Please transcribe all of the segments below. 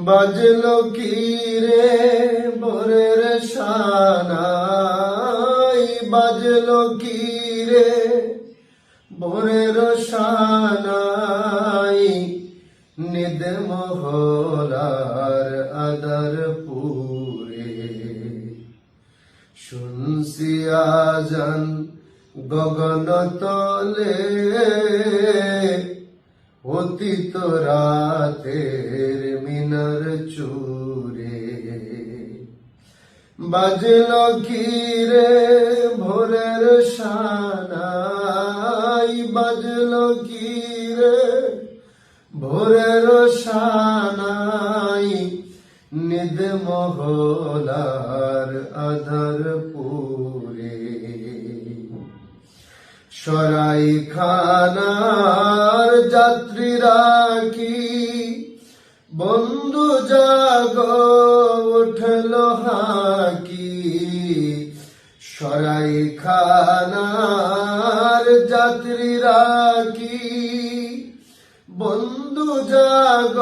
বাজলো কি রে ভোরের সানাই, বাজলো কি রে ভোরের সানাই, নিদ মহলার আদার পুরে। শুনছি আজান গগন তলে, অতীত রাতের মিনার চুরে। বাজলো কি রে ভোরের সানাই, বাজলো কি রে ভোরের সানাই, নিদ মহলার আধার পুরে। সরাই খানার যাত্রীরা কি বন্ধু জাগ উঠল হাকি। সরাই খানার যাত্রীরা কি বন্ধু জাগ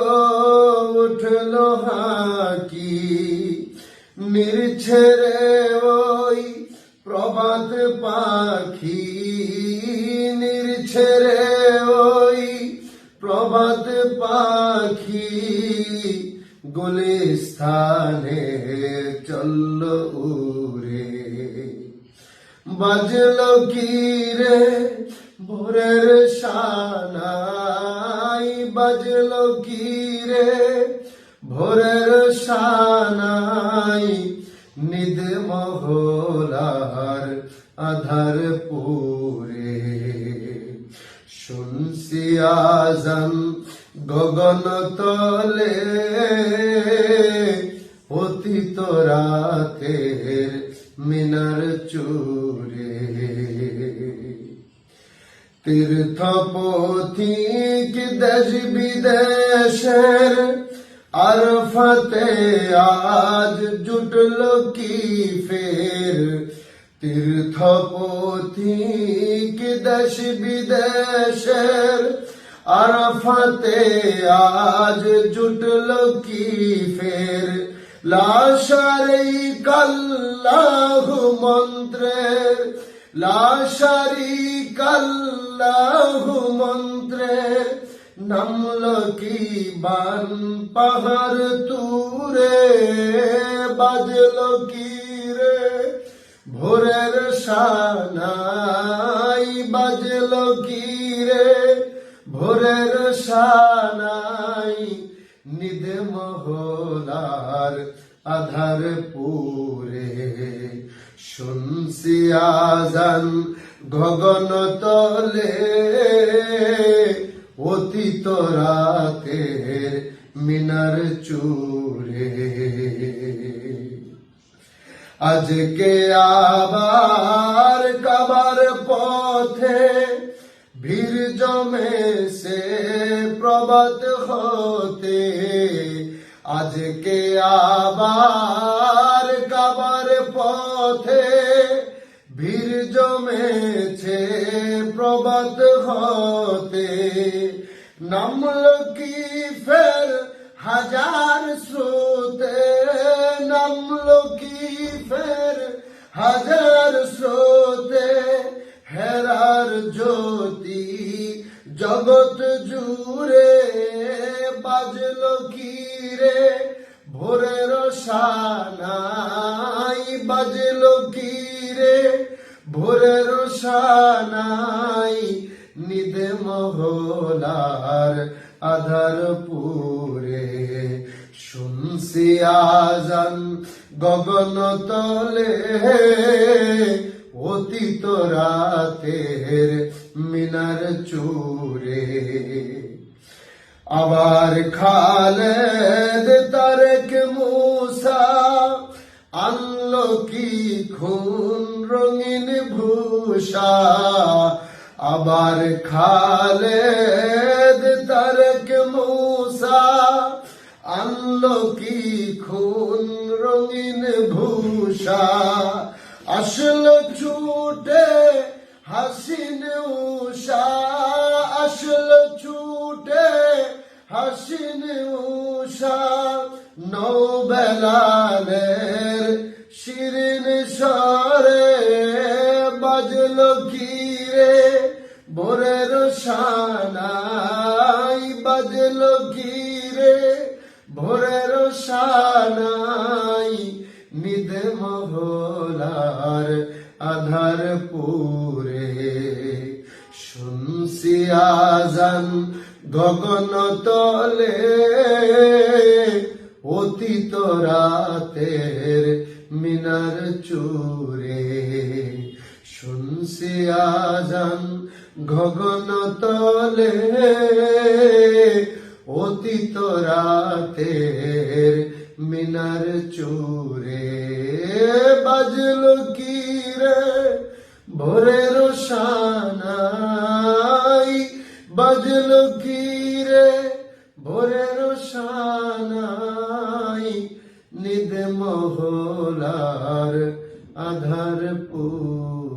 উঠল হাকি। নির্ছেরে ওই প্রভাত পাখি, নির্ছেরে ওই প্রভাত পাখি, গুলিস্থানে চলল উড়ে। বাজলো কি রে ভোরের সানাই, বাজলো কি রে ভোরের সানাই, নিদ মহলার আধার পুরে। শুনছি আজান গগন তলে, অতীত রাতের মিনার চুরে। তীর্থ পথিক দেশ বিদেশের আরফাতে আজ জুটল কি ফের। তীর্থ পথিক দেশ বিদেশের আরফাতে আজ জুটল কি ফের। লাশারিক আল্লাহু মন্ত্রের, লাশারিক আল্লাহু মন্ত্রের, নামল কি বান পাহাড় তুরে। বাজলো কি রে ভোরের সানাই, বাজলো কি রে ভোরের সানাই, নিদ মহলার আধার পুরে। শুনছি আজান গগন তলে, অতীত রাতের মিনার চুরে। আজকে আবার কাবার পথে ভিড় জমেছে প্রভাত হতে। আজকে আবার কাবার পথে ভিড় জমেছে প্রভাত হতে। নামল কি ফের হাজার স্রোতে, নামল কি ফের হাজার স্রোতে। হেরার জ্যোতি জগৎ জুড়ে। বাজলো কি রে ভোরের সানাই, বাজলো কি রে ভোরের সানাই, নিদ মহলার আধার পুরে। শুনছি আজান গগন তলে, অতীত রাতের মিনার চুরে। আবার খালেদ তারেক মুসা আনলো কি খুন রঙিন ভূষা। আবার খালেদ তারেক মুসা আনলো কি খুন রঙিন ভূষা। আসলো ছুটে হাসিন উষা, আসলো ছুটে হাসিন উষা নৌবেলালের শিরিন স্বরে বাজলো কি রে ভোরের শানাই বাজলো কি রে ভোরের শানাই নিদ মহলার আধার পুরে শুনছি আজান গগন তলে অতীত রাতের মিনার চূড়ে শুনছি আজান গগন তলে অতীত রাতের মিনার চূড়ে বাজলো কি রে ভোরের শানাই বাজলো কি রে ভোরের শানাই নিদ মহলার আধার পুরে